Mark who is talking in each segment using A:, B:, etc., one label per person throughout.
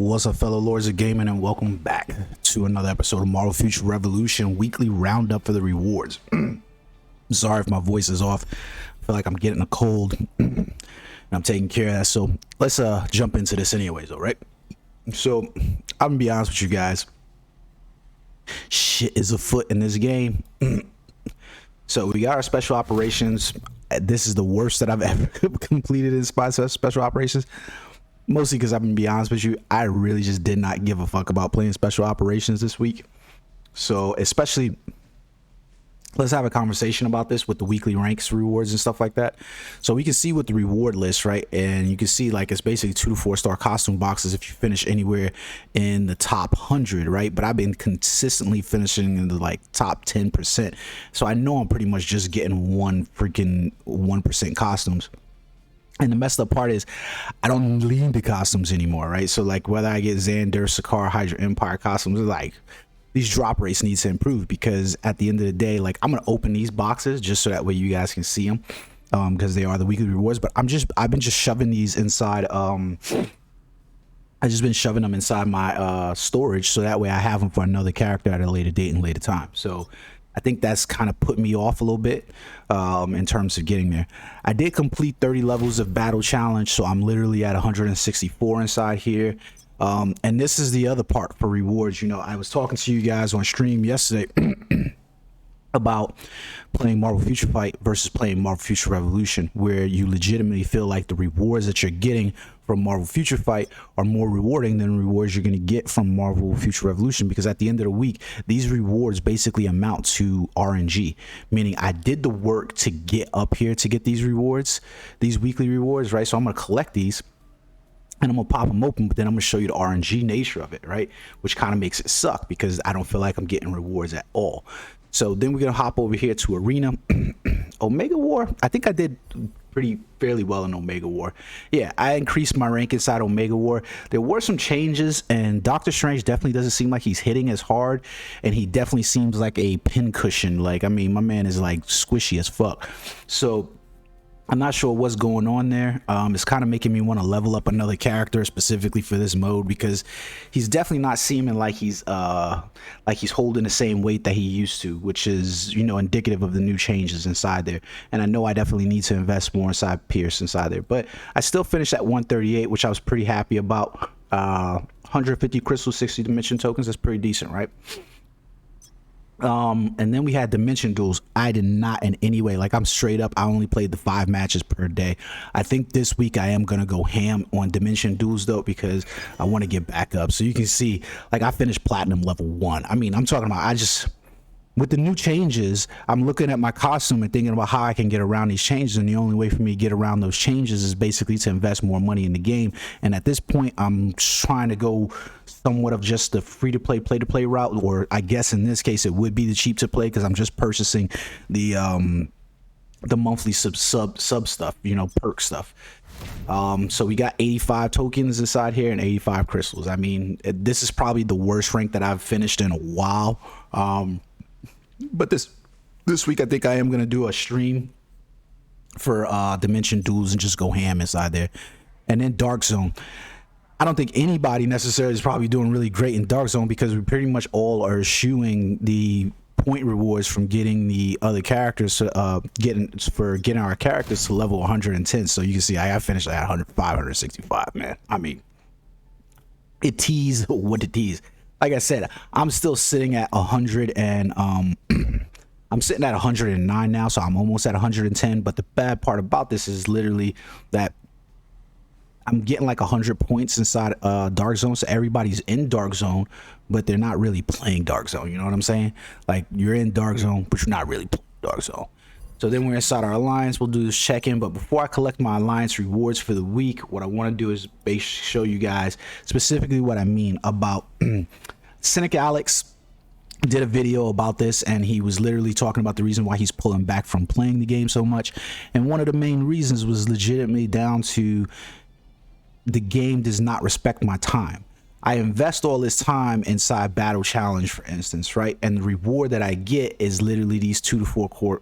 A: What's up, fellow lords of gaming, and welcome back to another episode of Marvel Future Revolution weekly roundup for the rewards. I'm sorry if my voice is off. I feel like I'm getting a cold and I'm taking care of that, so let's jump into this anyways. All right, so I'm gonna be honest with you guys, shit is afoot in this game. So we got our special operations. This is the worst that I've ever completed in special operations. Mostly because I'm gonna be honest with you, I really just did not give a fuck about playing special operations this week. So especially, let's have a conversation about this with the weekly ranks, rewards, and stuff like that. So we can see with the reward list, right? And you can see like it's basically 2 to 4 star costume boxes if you finish anywhere in the top 100, right? But I've been consistently finishing in the like top 10%. So I know I'm pretty much just getting 1% costumes. And the messed up part is I don't lean to costumes anymore, right? So like whether I get Xander, Sakaar, Hydra Empire costumes, like these drop rates need to improve, because at the end of the day, like I'm gonna open these boxes just so that way you guys can see them, because they are the weekly rewards. But I've been just shoving these inside. I just been shoving them inside my storage so that way I have them for another character at a later date and later time. So I think that's kind of put me off a little bit in terms of getting there. I did complete 30 levels of battle challenge, so I'm literally at 164 inside here. And this is the other part for rewards. You know, I was talking to you guys on stream yesterday about playing Marvel Future Fight versus playing Marvel Future Revolution, where you legitimately feel like the rewards that you're getting from Marvel Future Fight are more rewarding than rewards you're going to get from Marvel Future Revolution, because at the end of the week, these rewards basically amount to RNG, meaning I did the work to get up here to get these rewards, these weekly rewards, right? So I'm going to collect these and I'm gonna pop them open, but then I'm gonna show you the RNG nature of it, right? Which kind of makes it suck because I don't feel like I'm getting rewards at all. So then we're gonna hop over here to Arena. Omega War, I think I did fairly well in Omega War. Yeah, I increased my rank inside Omega War. There were some changes, and Doctor Strange definitely doesn't seem like he's hitting as hard, and he definitely seems like a pincushion. Like, I mean, my man is like squishy as fuck. So I'm not sure what's going on there. It's kind of making me want to level up another character specifically for this mode, because he's definitely not seeming like he's holding the same weight that he used to, which is, you know, indicative of the new changes inside there. And I know I definitely need to invest more inside Pierce inside there, but I still finished at 138, which I was pretty happy about. 150 crystals, 60 dimension tokens. That's pretty decent, right? And then we had dimension duels. I did not in any way, like I'm straight up, I only played the 5 matches per day. I think this week I am gonna go ham on dimension duels though, because I want to get back up. So you can see, like, I finished platinum level 1. I mean, I'm talking about, with the new changes, I'm looking at my costume and thinking about how I can get around these changes, and the only way for me to get around those changes is basically to invest more money in the game. And at this point, I'm trying to go somewhat of just the free-to-play, play-to-play route, or I guess in this case it would be the cheap-to-play, because I'm just purchasing the monthly sub stuff, you know, perk stuff. So we got 85 tokens inside here and 85 crystals. I mean, this is probably the worst rank that I've finished in a while. But this week I think I am gonna do a stream for dimension duels and just go ham inside there. And then Dark Zone, I don't think anybody necessarily is probably doing really great in Dark Zone, because we pretty much all are eschewing the point rewards from getting the other characters getting our characters to level 110. So you can see I finished at 565, man. I mean, it teased what it teased. Like I said, I'm still sitting at 100 and I'm sitting at 109 now, so I'm almost at 110. But the bad part about this is literally that I'm getting like 100 points inside Dark Zone. So everybody's in Dark Zone, but they're not really playing Dark Zone. You know what I'm saying? Like, you're in Dark Zone, but you're not really playing Dark Zone. So then we're inside our alliance. We'll do this check-in, but before I collect my alliance rewards for the week, what I want to do is show you guys specifically what I mean about Cynic Alex did a video about this, and he was literally talking about the reason why he's pulling back from playing the game so much. And one of the main reasons was legitimately down to the game does not respect my time. I invest all this time inside battle challenge, for instance, right? And the reward that I get is literally these 2 to 4 core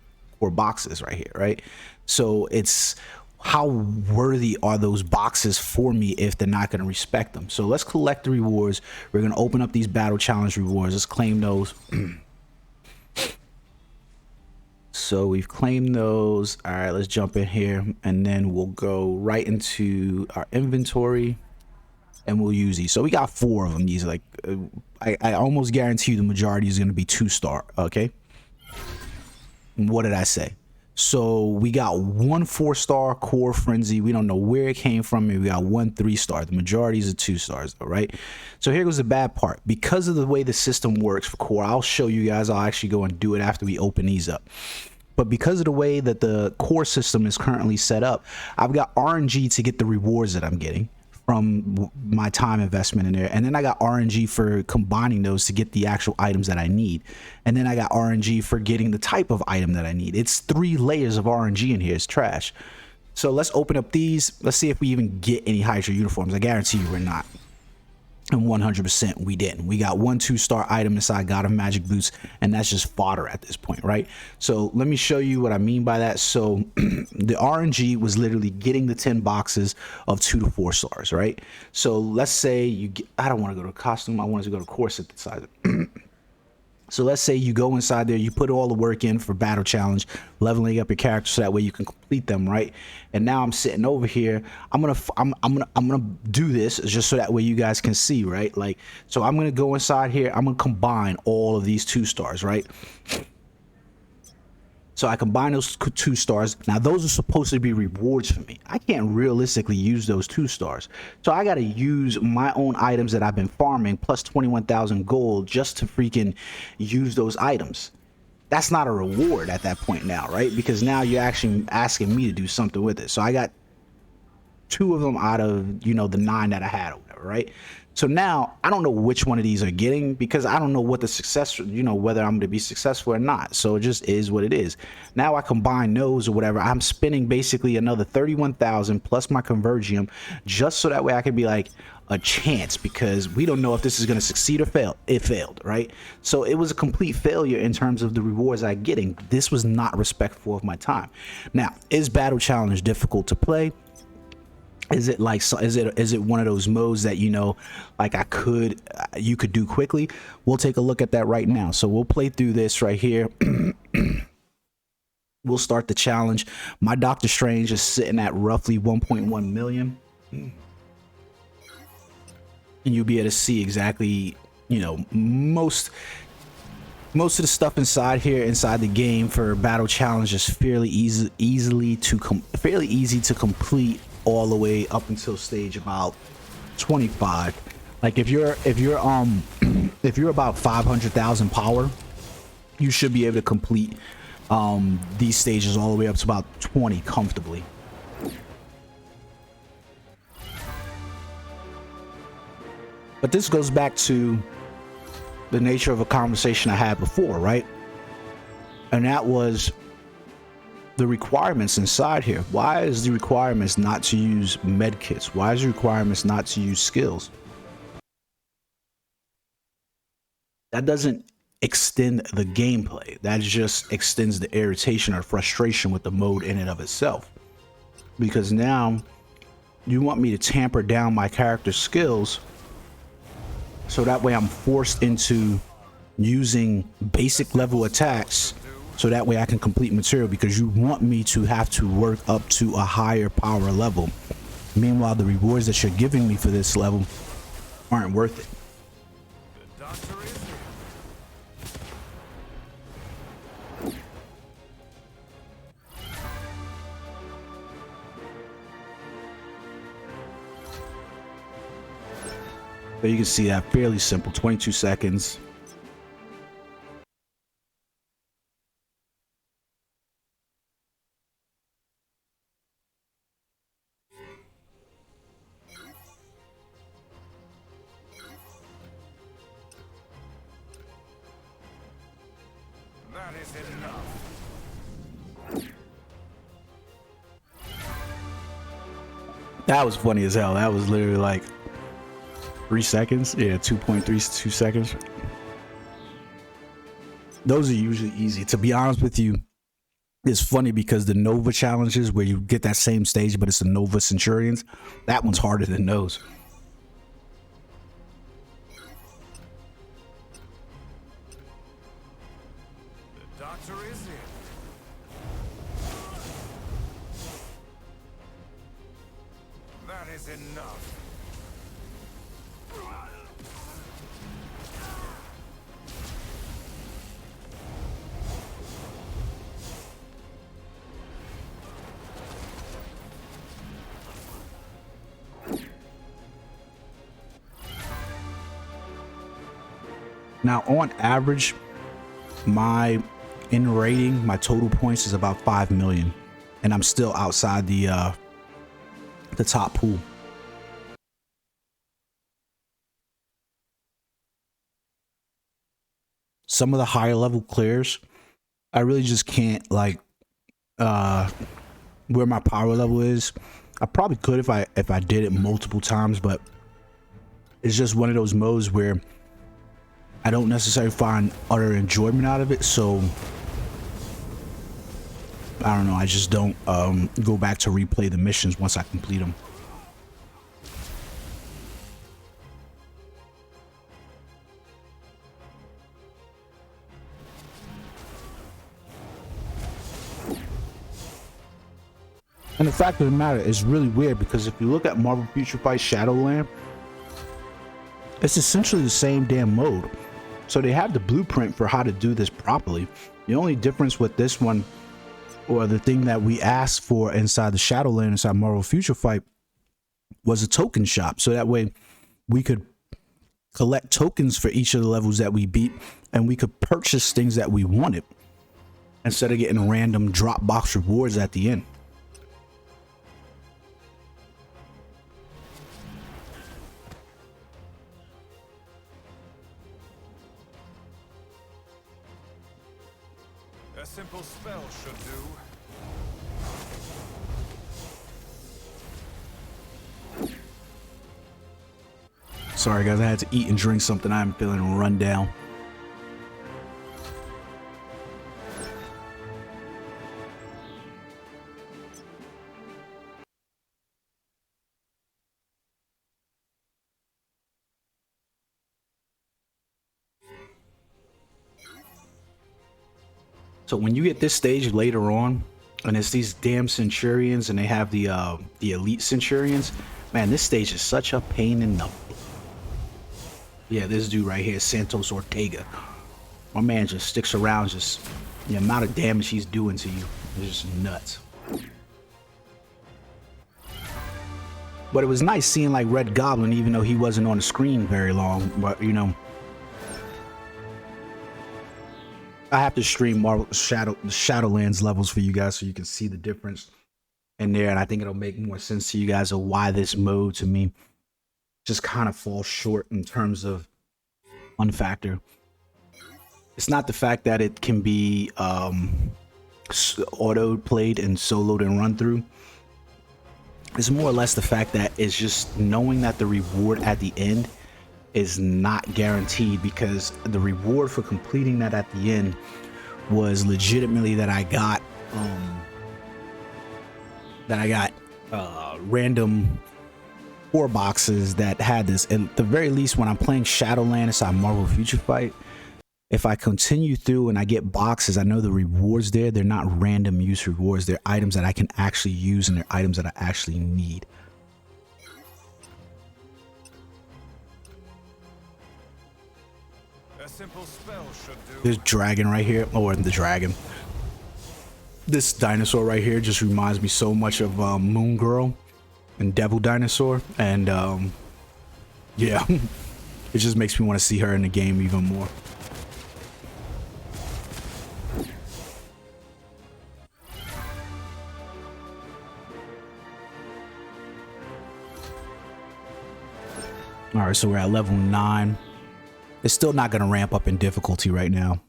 A: boxes right here, right? So it's how worthy are those boxes for me if they're not going to respect them. So let's collect the rewards. We're going to open up these battle challenge rewards. Let's claim those. So we've claimed those. All right, let's jump in here, and then we'll go right into our inventory, and we'll use these. So we got 4 of them. These are like, I almost guarantee you the majority is going to be 2-star. Okay. What did I say? So we got 1 4-star core frenzy. We don't know where it came from, and we got 1 3-star. The majority is 2 stars, though, right? So here goes the bad part. Because of the way the system works for core, I'll show you guys. I'll actually go and do it after we open these up. But because of the way that the core system is currently set up, I've got RNG to get the rewards that I'm getting from my time investment in there, and then I got RNG for combining those to get the actual items that I need, and then I got RNG for getting the type of item that I need. It's 3 layers of RNG in here. It's trash. So let's open up these. Let's see if we even get any Hydra uniforms. I guarantee you we're not. And 100% we didn't. We got 1 2-star item inside, got him magic boots, and that's just fodder at this point, right? So let me show you what I mean by that. So the RNG was literally getting the 10 boxes of 2 to 4 stars, right? So let's say you get, I don't want to go to costume, I wanted to go to core synthesizer. So let's say you go inside there, you put all the work in for battle challenge, leveling up your character so that way you can complete them, right? And now I'm sitting over here. I'm gonna do this just so that way you guys can see, right? Like, so I'm gonna go inside here. I'm gonna combine all of these 2 stars, right? So I combine those 2 stars. Now those are supposed to be rewards for me. I can't realistically use those 2 stars. So I got to use my own items that I've been farming plus 21,000 gold just to freaking use those items. That's not a reward at that point now, right? Because now you're actually asking me to do something with it. So I got 2 of them out of, you know, the 9 that I had or whatever, right? So now I don't know which one of these are getting, because I don't know what the success, you know, whether I'm going to be successful or not. So it just is what it is. Now I combine those or whatever. I'm spending basically another 31,000 plus my convergium just so that way I can be like a chance, because we don't know if this is going to succeed or fail. It failed, right? So it was a complete failure in terms of the rewards I'm getting. This was not respectful of my time. Now, is Battle Challenge difficult to play? Is it like, is it one of those modes that, you know, like you could do quickly? We'll take a look at that right now. So we'll play through this right here. We'll start the challenge. My Doctor Strange is sitting at roughly 1.1 million. And you'll be able to see exactly, you know, most of the stuff inside here, inside the game for Battle Challenge is fairly easy to complete all the way up until stage about 25. Like if you're about 500,000 power, you should be able to complete these stages all the way up to about 20 comfortably. But this goes back to the nature of a conversation I had before, right? And that was the requirements inside here. Why is the requirements not to use med kits? Why is the requirements not to use skills? That doesn't extend the gameplay. That just extends the irritation or frustration with the mode in and of itself. Because now you want me to tamper down my character's skills so that way I'm forced into using basic level attacks so that way I can complete material, because you want me to have to work up to a higher power level. Meanwhile, the rewards that you're giving me for this level aren't worth it. But you can see that fairly simple, 22 seconds.
B: That is enough.
A: That was funny as hell. That was literally like 3 seconds. Yeah, 2.32 seconds. Those are usually easy. To be honest with you, It's funny because the Nova challenges where you get that same stage, but it's the Nova Centurions, that one's harder than those.
B: The doctor is in. That is enough.
A: Now, on average, my in rating, my total points is about 5 million, and I'm still outside the top pool. Some of the higher level clears, I really just can't, like, where my power level is. I probably could if I did it multiple times, but it's just one of those modes where I don't necessarily find utter enjoyment out of it, so I don't know, I just don't go back to replay the missions once I complete them. And the fact of the matter is really weird, because if you look at Marvel Future Fight Shadowland, it's essentially the same damn mode. So they have the blueprint for how to do this properly. The only difference with this one, or the thing that we asked for inside the Shadowland, inside Marvel Future Fight, was a token shop. So that way we could collect tokens for each of the levels that we beat, and we could purchase things that we wanted instead of getting random drop box rewards at the end.
B: A simple spell should do.
A: Sorry guys, I had to eat and drink something. I'm feeling run down. So when you get this stage later on, and it's these damn Centurions, and they have the elite Centurions, man, this stage is such a pain in the... Yeah, this dude right here, Santos Ortega. My man just sticks around, just the amount of damage he's doing to you is just nuts. But it was nice seeing like Red Goblin, even though he wasn't on the screen very long. But you know, I have to stream Marvel Shadowlands levels for you guys so you can see the difference in there, and I think it'll make more sense to you guys of why this mode to me just kind of falls short in terms of one factor. It's not the fact that it can be auto played and soloed and run through. It's more or less the fact that it's just knowing that the reward at the end is not guaranteed, because the reward for completing that at the end was legitimately that I got random 4 boxes that had this. And at the very least, when I'm playing Shadowland inside Marvel Future Fight, if I continue through and I get boxes, I know the rewards there, they're not random use rewards. They're items that I can actually use, and they're items that I actually need.
B: A simple spell should do.
A: This dragon right here, or the dragon. This dinosaur right here just reminds me so much of Moon Girl and Devil Dinosaur, and yeah, it just makes me want to see her in the game even more. All right, so we're at level 9. It's still not going to ramp up in difficulty right now.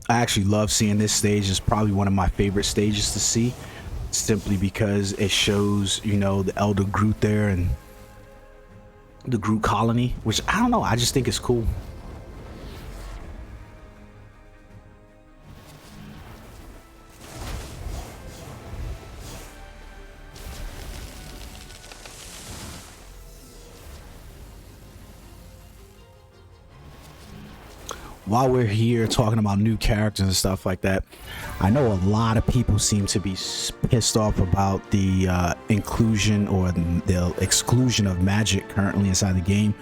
A: I actually love seeing this stage. It's probably one of my favorite stages to see, simply because it shows, you know, the Elder Groot there and the Groot colony, which I don't know, I just think it's cool. While we're here talking about new characters and stuff like that, I know a lot of people seem to be pissed off about the inclusion or the exclusion of magic currently inside the game.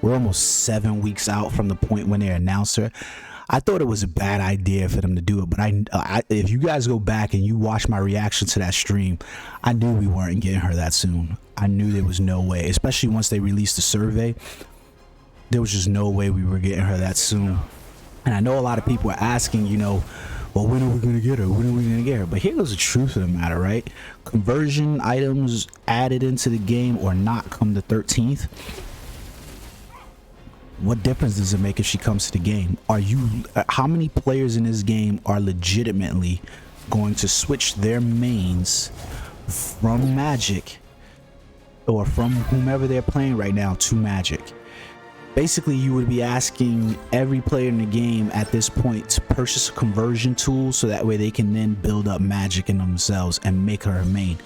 A: We're almost 7 weeks out from the point when they announced her. I thought it was a bad idea for them to do it, but if you guys go back and you watch my reaction to that stream, I knew we weren't getting her that soon. I knew there was no way, especially once they released the survey. There was just no way we were getting her that soon. And I know a lot of people are asking, you know, well, when are we going to get her? When are we going to get her? But here goes the truth of the matter, right? Conversion items added into the game or not come the 13th. What difference does it make if she comes to the game? How many players in this game are legitimately going to switch their mains from Magic or from whomever they're playing right now to Magic? Basically, you would be asking every player in the game at this point to purchase a conversion tool so that way they can then build up magic in themselves and make her a main,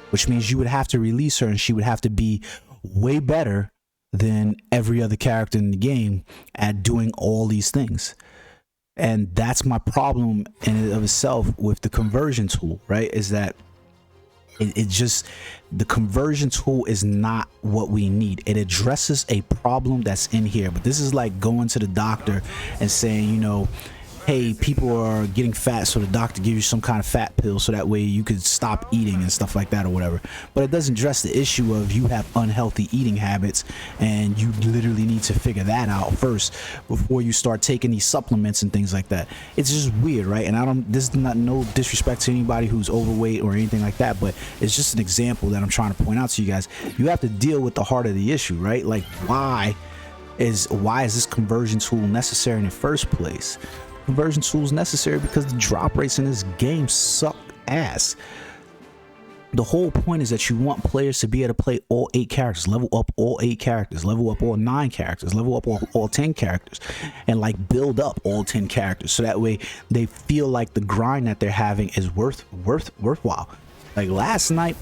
A: which means you would have to release her and she would have to be way better than every other character in the game at doing all these things. And that's my problem in and of itself with the conversion tool, right? Is that it just, the conversion tool is not what we need. It addresses a problem that's in here, but this is like going to the doctor and saying, you know, hey, people are getting fat, so the doctor gives you some kind of fat pill so that way you could stop eating and stuff like that or whatever. But it doesn't address the issue of you have unhealthy eating habits and you literally need to figure that out first before you start taking these supplements and things like that. It's just weird, right? And this is not no disrespect to anybody who's overweight or anything like that, but it's just an example that I'm trying to point out to you guys. You have to deal with the heart of the issue, right? Like, why is this conversion tool necessary in the first place? Conversion tool is necessary because the drop rates in this game suck ass. The whole point is that you want players to be able to play all 8 characters, level up all 8 characters, level up all 9 characters, level up all 10 characters, and like build up all 10 characters so that way they feel like the grind that they're having is worthwhile. Like last night,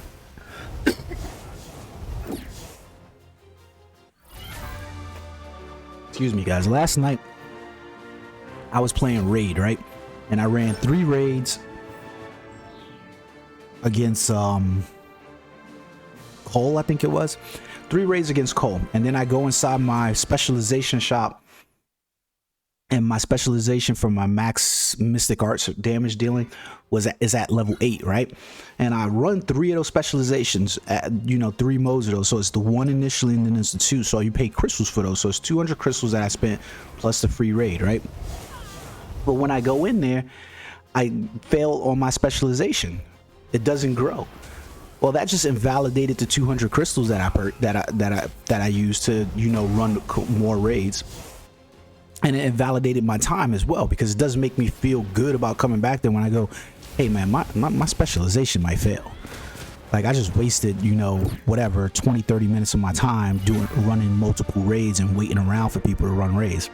A: excuse me guys, last night I was playing raid, right? And I ran 3 raids against Cole, I think it was. 3 raids against Cole. And then I go inside my specialization shop, and my specialization for my max mystic arts damage dealing is at level 8, right? And I run 3 of those specializations at, you know, 3 modes of those. So it's the 1 initially and then it's the 2. So you pay crystals for those. So it's 200 crystals that I spent plus the free raid, right? But when I go in there, I fail on my specialization. It doesn't grow. Well, that just invalidated the 200 crystals that I used to, you know, run more raids, and it invalidated my time as well because it doesn't make me feel good about coming back there when I go, hey man, my specialization might fail. Like I just wasted, you know, whatever 20-30 minutes of my time running multiple raids and waiting around for people to run raids.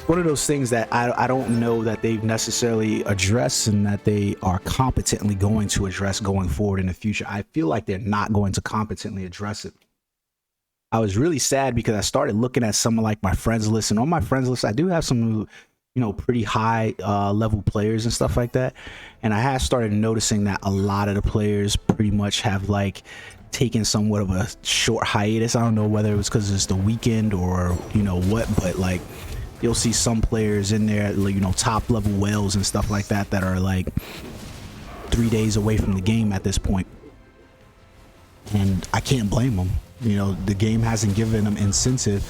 A: One of those things that I don't know that they've necessarily addressed and that they are competently going to address going forward in the future. I feel like they're not going to competently address it. I was really sad because I started looking at some of like my friends list, and on my friends list I do have some, you know, pretty high level players and stuff like that, and I have started noticing that a lot of the players pretty much have like taken somewhat of a short hiatus. I don't know whether it was because it's the weekend or you know what, but like you'll see some players in there, you know, top level whales and stuff like that that are like 3 days away from the game at this point. And I can't blame them. You know, the game hasn't given them incentive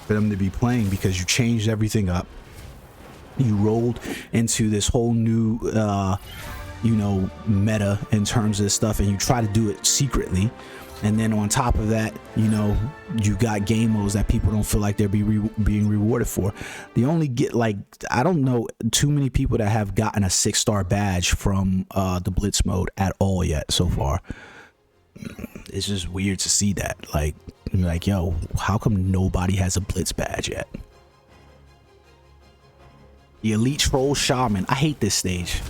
A: for them to be playing because you changed everything up. You rolled into this whole new, you know, meta in terms of this stuff, and you try to do it secretly. And then on top of that, you know, you got game modes that people don't feel like they're being rewarded for. The only I don't know too many people that have gotten a 6-star badge from the Blitz mode at all yet so far. It's just weird to see that. Like, yo, how come nobody has a Blitz badge yet? The Elite Troll Shaman. I hate this stage.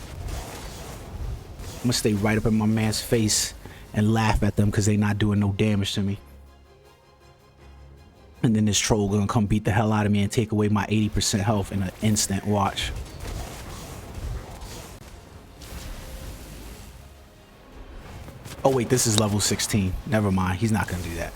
A: I'm gonna stay right up in my man's face and laugh at them because they not doing no damage to me. And then this troll gonna come beat the hell out of me and take away my 80% health in an instant. Watch. Oh wait, this is level 16. Never mind, he's not gonna do that.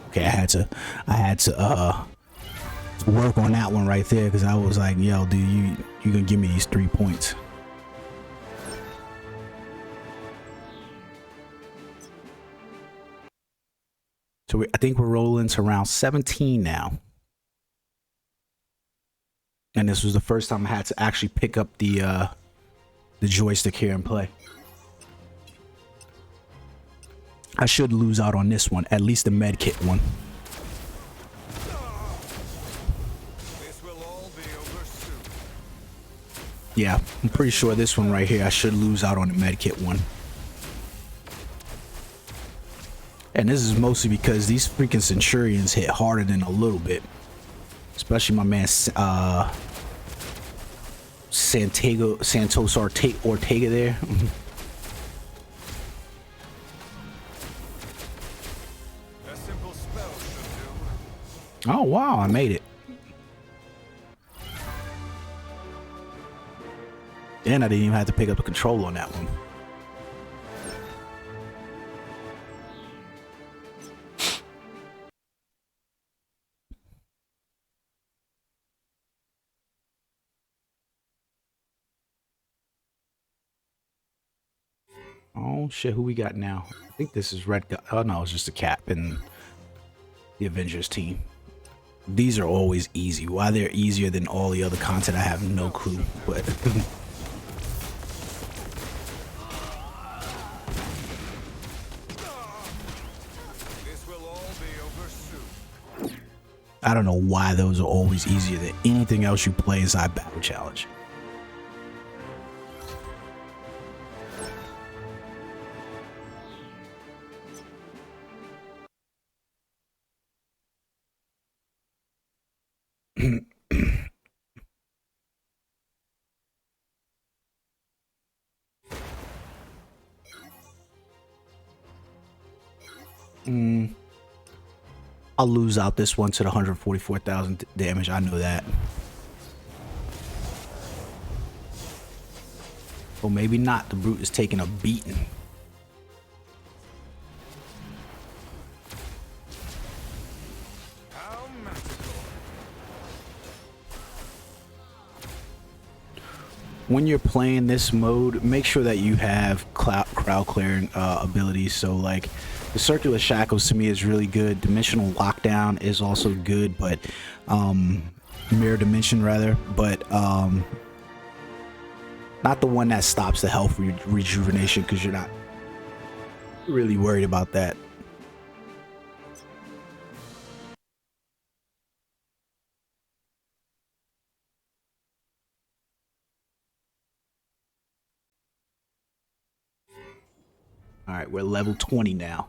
A: Okay, I had to work on that one right there because I was like, yo, dude, you gonna give me these 3 points. So I think we're rolling to round 17 now. And this was the first time I had to actually pick up the joystick here and play. I should lose out on this one, at least the med kit one.
B: This will all be over soon.
A: Yeah, I'm pretty sure this one right here, I should lose out on the med kit one. And this is mostly because these freaking Centurions hit harder than a little bit. Especially my man Santos Ortega there. Oh wow, I made it. And I didn't even have to pick up the control on that one. Oh shit, who we got now? I think this is Red. Oh no, it's just a Cap and the Avengers team. These are always easy. Why they're easier than all the other content, I have no clue. But
B: This will all be over soon.
A: I don't know why those are always easier than anything else you play inside Battle Challenge. I'll lose out this one to the 144,000 damage. I know that. Or maybe not. The brute is taking a beating.
B: How magical.
A: When you're playing this mode, make sure that you have crowd clearing abilities. So like the circular shackles to me is really good. Dimensional lockdown is also good, but mirror dimension rather, but not the one that stops the health rejuvenation, because you're not really worried about that. All right, we're level 20 now.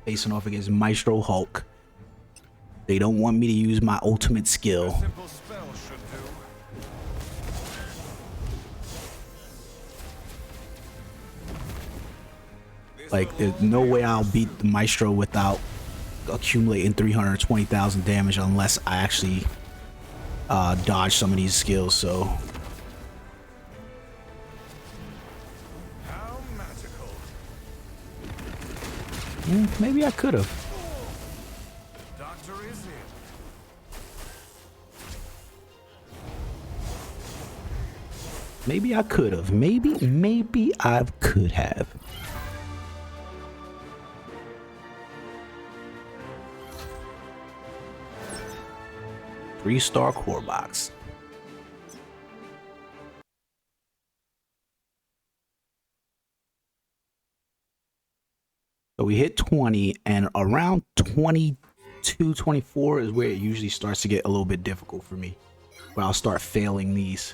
A: Facing off against Maestro Hulk. They don't want me to use my ultimate skill.
B: A simple spell should do.
A: Like, there's no way I'll beat the Maestro without accumulating 320,000 damage unless I actually dodge some of these skills, so...
B: How magical.
A: Maybe I could have.
B: The doctor is in.
A: Maybe I could have. Maybe I could have. 3-star core box. So we hit 20, and around 22, 24 is where it usually starts to get a little bit difficult for me, where I'll start failing these.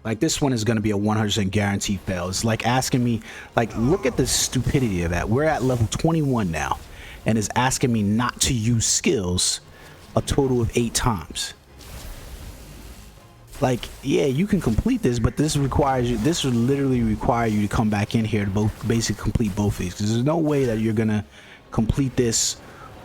A: Like this one is going to be a 100% guaranteed fail. It's like asking me, like, look at the stupidity of that. We're at level 21 now, and it's asking me not to use skills a total of 8 times. Like, yeah, you can complete this, but this requires you, this would literally require you to come back in here to basically complete both of these, because there's no way that you're gonna complete this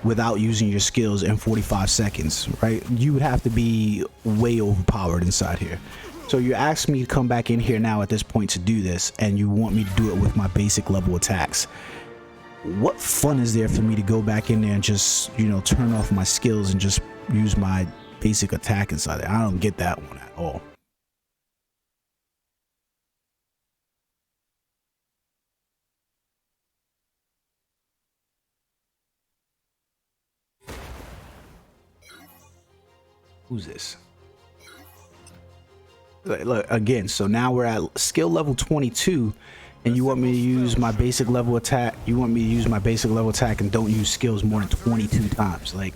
A: without using your skills in 45 seconds, right? You would have to be way overpowered inside here. So you're asking me to come back in here now at this point to do this, and you want me to do it with my basic level attacks. What fun is there for me to go back in there and just, you know, turn off my skills and just use my basic attack inside there? I don't get that one at all. Who's this? Look again, so now we're at skill level 22, and you want me to use my basic level attack. You want me to use my basic level attack and don't use skills more than 22 times. Like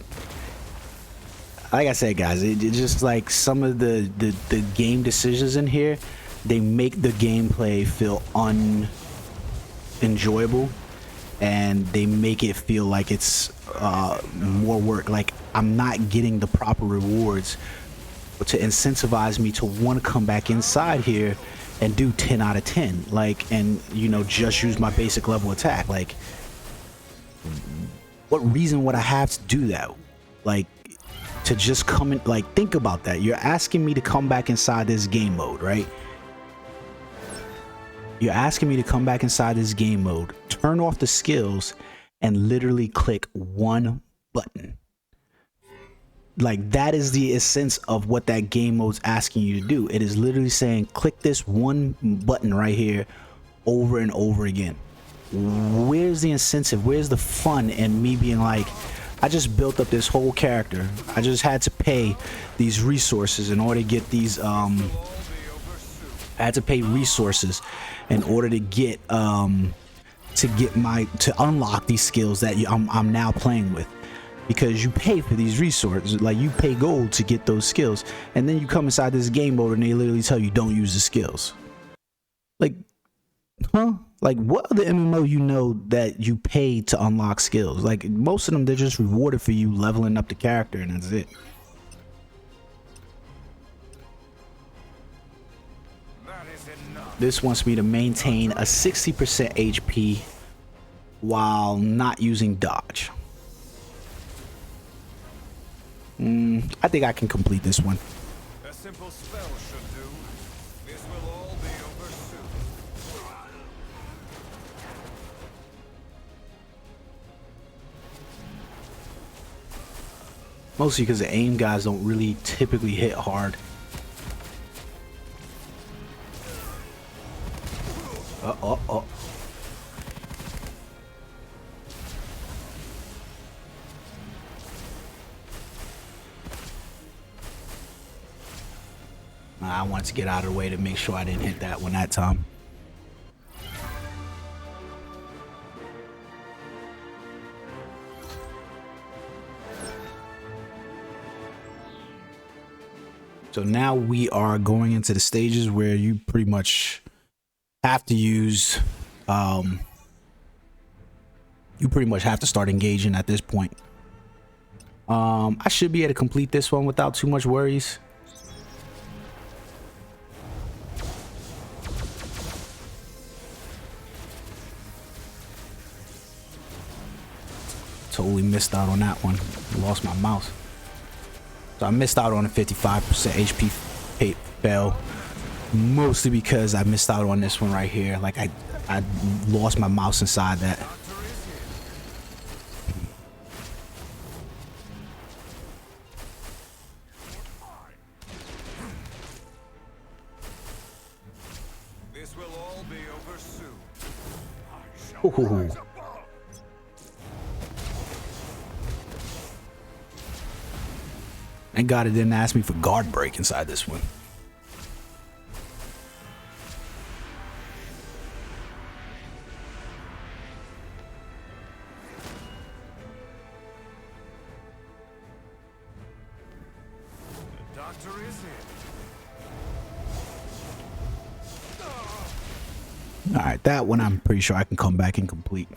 A: I said, guys, it just like some of the game decisions in here, they make the gameplay feel unenjoyable, and they make it feel like it's more work. Like I'm not getting the proper rewards to incentivize me to want to come back inside here and do 10 out of 10, like, and you know, just use my basic level attack. Like, what reason would I have to do that? Like, to just come in, like, think about that. You're asking me to come back inside this game mode, right? You're asking me to come back inside this game mode, turn off the skills, and literally click one button. Like, that is the essence of what that game mode's asking you to do. It is literally saying, click this one button right here over and over again. Where's the incentive? Where's the fun in me being like, I just built up this whole character. I just had to pay these resources in order to get these, I had to pay resources in order to get, to unlock these skills that I'm now playing with. Because you pay for these resources, like you pay gold to get those skills, and then you come inside this game mode and they literally tell you don't use the skills. Like, huh? Like, what other MMO you know that you pay to unlock skills? Like, most of them, they're just rewarded for you leveling up the character, and that's it. This wants me to maintain a 60% HP while not using dodge. I think I can complete this one.
B: A simple spell should do. This will all be over soon.
A: Mostly because the aim guys don't really typically hit hard. I wanted to get out of the way to make sure I didn't hit that one that time. So now we are going into the stages where you pretty much have to use, you pretty much have to start engaging at this point. I should be able to complete this one without too much worries. Totally missed out on that one. Lost my mouse. So I missed out on a 55% HP fail, mostly because I missed out on this one right here. Like I lost my mouse inside that.
B: This will all be over soon.
A: Ooh. Thank God it didn't ask me for guard break inside this one.
B: The doctor is in.
A: All right, that one I'm pretty sure I can come back and complete.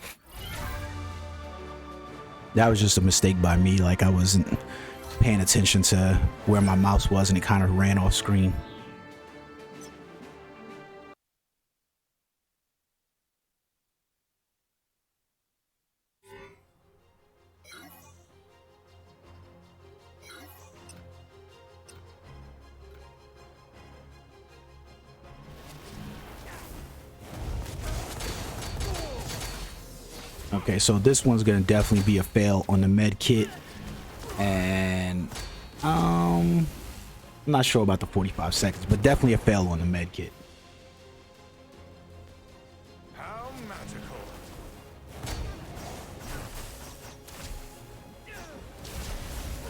A: That was just a mistake by me. Like I wasn't paying attention to where my mouse was and it kind of ran off screen. Okay, so this one's gonna definitely be a fail on the med kit, and I'm not sure about the 45 seconds, but definitely a fail on the med kit.
B: How magical.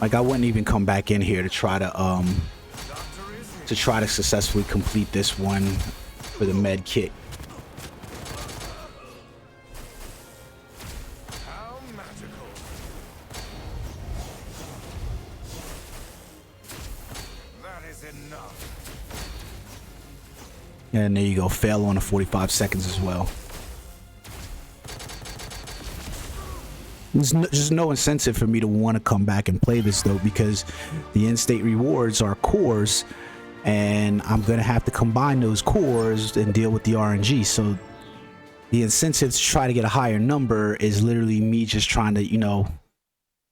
A: Like I wouldn't even come back in here to try to
B: Doctor is in.
A: successfully complete this one for the med kit.
B: How magical. That is enough.
A: And there you go, fail on the 45 seconds as well. There's just no incentive for me to want to come back and play this though, because the in-state rewards are cores, and I'm gonna have to combine those cores and deal with the RNG. So the incentive to try to get a higher number is literally me just trying to, you know,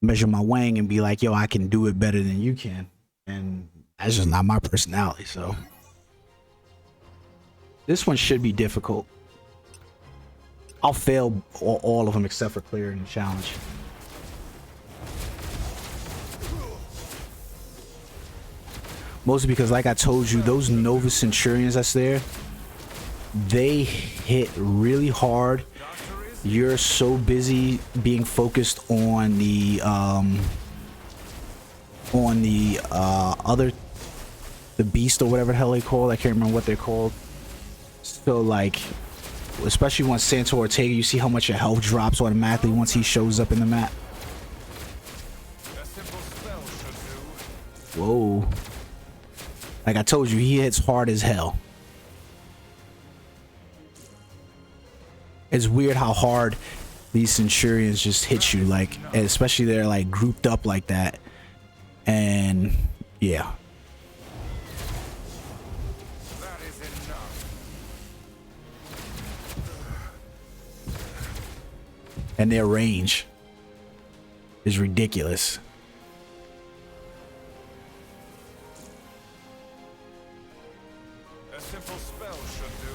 A: measure my wang and be like, yo, I can do it better than you can, and that's just not my personality. So this one should be difficult. I'll fail all of them except for clearing the challenge. Mostly because, like I told you, those Nova Centurions that's there, they hit really hard. You're so busy being focused on the beast or whatever the hell they call. I can't remember what they're called. So like, especially once Santo Ortega, you see how much your health drops automatically once he shows up in the map.
B: A simple spell should do.
A: Whoa. Like I told you, he hits hard as hell. It's weird how hard these Centurions just hit you, like, and especially they're like grouped up like that. And yeah.
B: That is enough.
A: And their range is ridiculous.
B: A simple spell should do.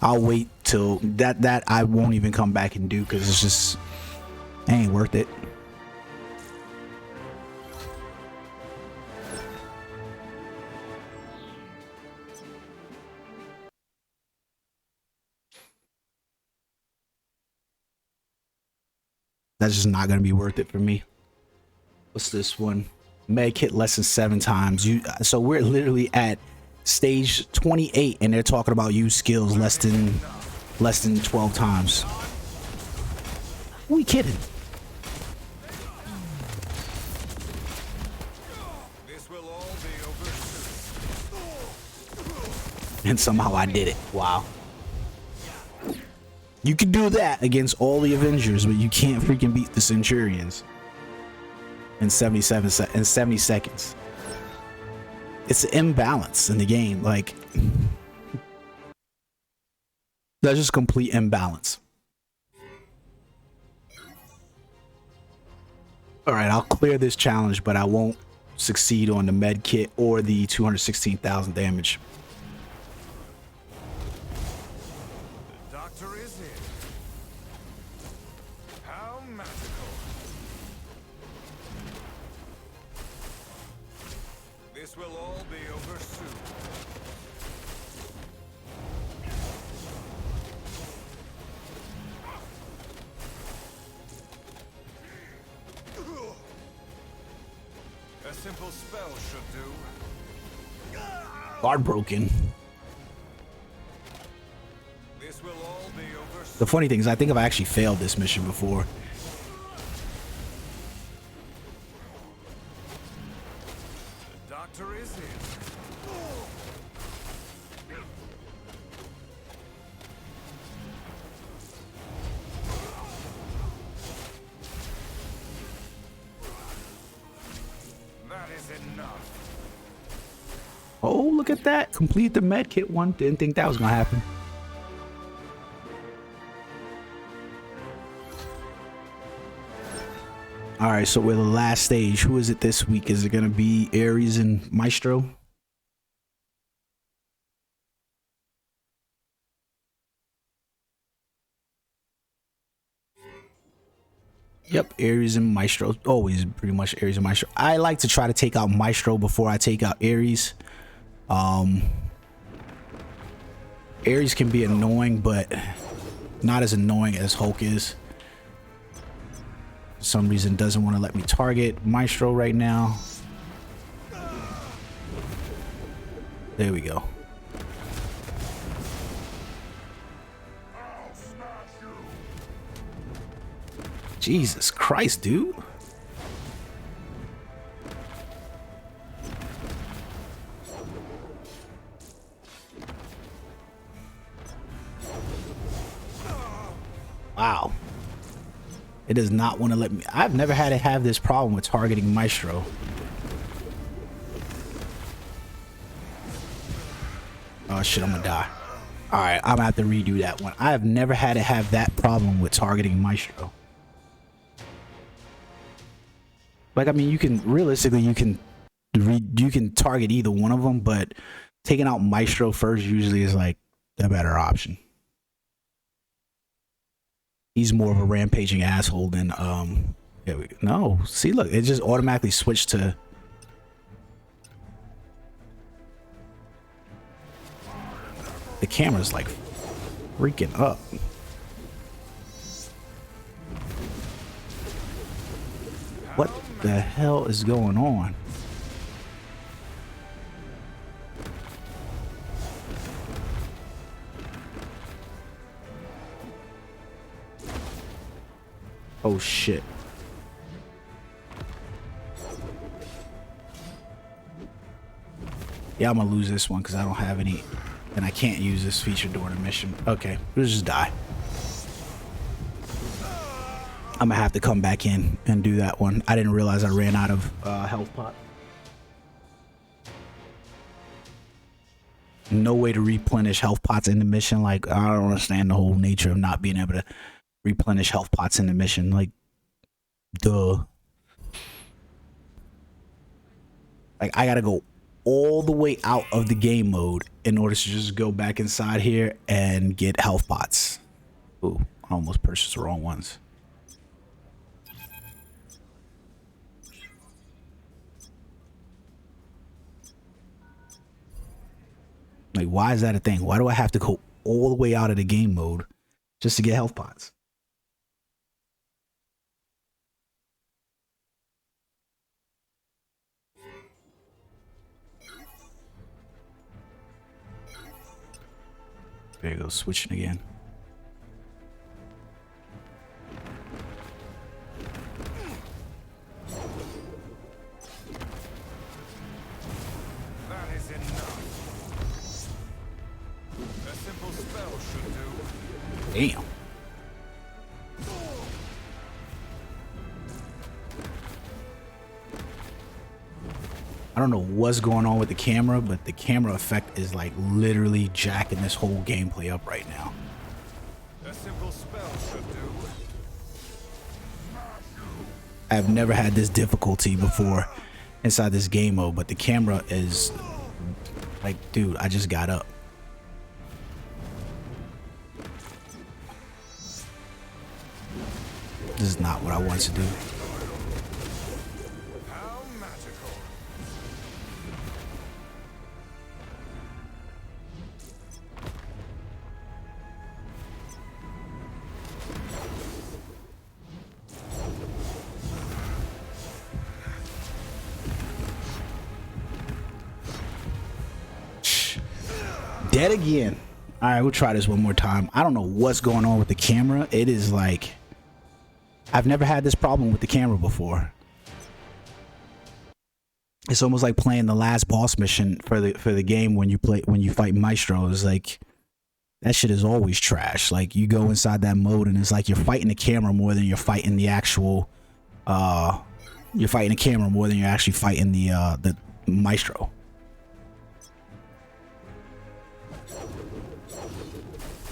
A: I'll wait till that I won't even come back and do, because it's just, it ain't worth it. That's just not gonna be worth it for me. What's this one? Meg hit less than 7 times. So we're literally at stage 28 and they're talking about use skills less than 12 times. Who we kidding?
B: This will all be over soon.
A: And somehow I did it. Wow. You can do that against all the Avengers, but you can't freaking beat the Centurions in 70 seconds. It's an imbalance in the game. Like, that's just complete imbalance. All right, I'll clear this challenge, but I won't succeed on the med kit or the 216,000 damage.
B: The doctor is in. How magical. This will all be over soon. simple spell should do.
A: Guard broken.
B: This will all be over.
A: The funny thing is, I think I've actually failed this mission before.
B: The doctor is in. That is enough.
A: Oh, look at that. Complete the med kit one. Didn't think that was going to happen. All right, so we're the last stage. Who is it this week? Is it going to be Ares and Maestro? Yep, Ares and Maestro. Always pretty much Ares and Maestro. I like to try to take out Maestro before I take out Ares. Ares can be annoying, but not as annoying as Hulk is. For some reason doesn't want to let me target Maestro right now. There we go. Jesus Christ, dude. Wow. It does not want to let me. I've never had to have this problem with targeting Maestro. Oh shit, I'm gonna die. Alright, I'm gonna have to redo that one. I have never had to have that problem with targeting Maestro. Like, I mean, you can realistically, you can target either one of them, but taking out Maestro first usually is like the better option. He's more of a rampaging asshole than there we go. No, see, look, it just automatically switched to. The camera's like freaking up. What the hell is going on? Oh shit. Yeah, I'm gonna lose this one because I don't have any, and I can't use this feature during a mission. Okay, we'll just die. I'm gonna have to come back in and do that one. I didn't realize I ran out of health pot. No way to replenish health pots in the mission. Like, I don't understand the whole nature of not being able to replenish health pots in the mission. Like, duh. Like, I gotta go all the way out of the game mode in order to just go back inside here and get health pots. Ooh, I almost purchased the wrong ones. Like, why is that a thing? Why do I have to go all the way out of the game mode just to get health pots? There you go, switching again.
B: That is enough. A simple spell should do.
A: Damn. I don't know what's going on with the camera, but the camera effect is like literally jacking this whole gameplay up right now.
B: A simple spell should do.
A: I've never had this difficulty before inside this game mode, but the camera is like, dude, I just got up. This is not what I wanted to do.
B: How magical.
A: yet again. All right, we'll try this one more time. I don't know what's going on with the camera. It is like, I've never had this problem with the camera before. It's almost like playing the last boss mission for the game when you fight Maestro. It's like, that shit is always trash. Like, you go inside that mode and it's like you're fighting the camera more than you're fighting the actual you're fighting the camera more than you're actually fighting the Maestro.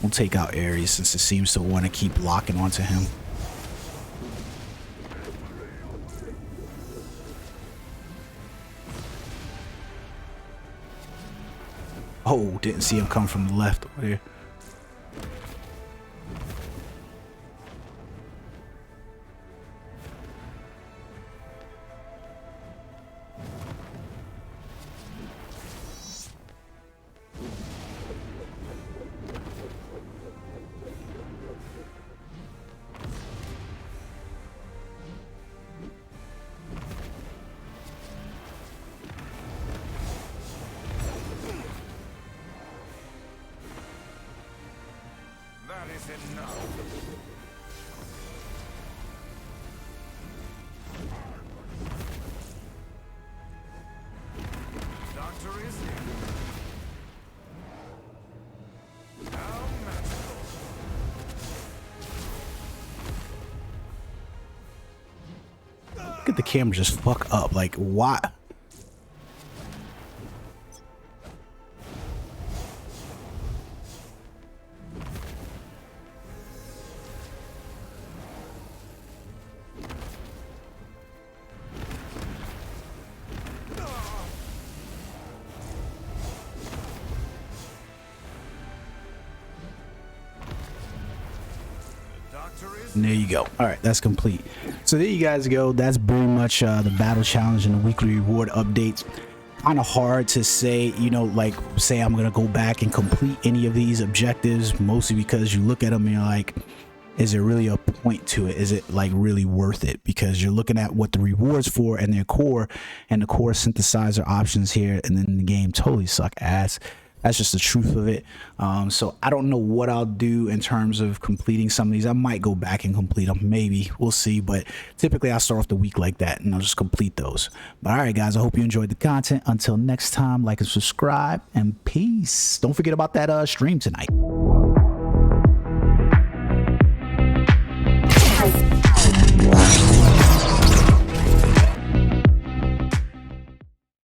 A: We'll take out Ares since it seems to want to keep locking onto him. Oh, didn't see him come from the left over there.
B: That is enough. Doctor is here. How magical.
A: Look at the camera just fuck up. Like, why? And there you go. All right, that's complete. So there you guys go. That's pretty much the battle challenge and the weekly reward updates. Kind of hard to say, you know, like say I'm gonna go back and complete any of these objectives, mostly because you look at them and you're like, is there really a point to it? Is it like really worth it? Because you're looking at what the rewards for and their core, and the core synthesizer options here, and then the game totally suck ass. That's just the truth of it. So I don't know what I'll do in terms of completing some of these. I might go back and complete them, maybe, we'll see. But typically I'll start off the week like that and I'll just complete those. But all right guys, I hope you enjoyed the content. Until next time, like and subscribe, and peace. Don't forget about that stream tonight.